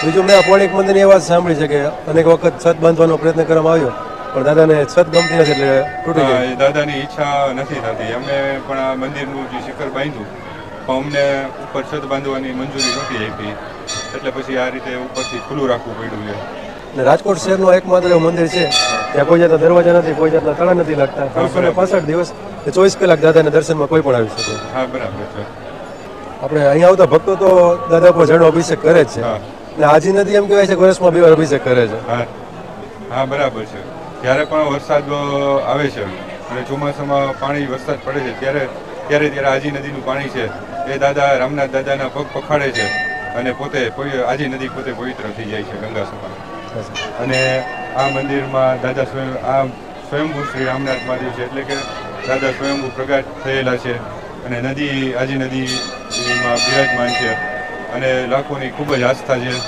બીજું મેં પૌરાણિક મંદિરની એ વાત સાંભળી છે કે અનેક વખત છત બાંધવાનો પ્રયત્ન કરવામાં આવ્યો પણ દાદાને છત ગમતી નથી એટલે તૂટી હા, ગઈ. એ દાદાની ઈચ્છા નથી થતી. અમે પણ આ મંદિરનું જે શિખર બાંધ્યું પણ અમને ઉપર છત બાંધવાની મંજૂરી નહોતી આપી, એટલે પછી આ રીતે ઉપરથી ખુલ્લું રાખવું પડ્યું છે. અને રાજકોટ શહેરનું એકમાત્ર એવું મંદિર છે ત્યાં કોઈ જાતના દરવાજા નથી, કોઈ જાતના તાળા નથી લાગતા. 365 દિવસ 24 કલાક દાદાના દર્શનમાં કોઈ પણ આવી શકે. હા, બરાબર છે. આપણે અહીંયા આવતા ભક્તો તો દાદા પર જળનો અભિષેક કરે જ છે. હા. અને આજી નદી એમ કહેવાય છે કે વર્ષમાં 2 વાર અભિષેક કરે છે. હા હા, બરાબર છે. જ્યારે પણ વરસાદ આવે છે અને ચોમાસામાં પાણી વરસાદ પડે છે ત્યારે આજી નદીનું પાણી છે એ દાદા રામનાથ દાદાના પગ પખાડે છે અને આજી નદી પોતે પવિત્ર થઈ જાય છે ગંગા સમાન. અને આ મંદિરમાં દાદા સ્વયંભૂ શ્રી રામનાથ મહાદેવ છે, એટલે કે દાદા સ્વયંભૂ પ્રગટ થયેલા છે અને આજી નદીમાં બિરાજમાન છે અને લાખોની ખૂબ જ આસ્થા છે.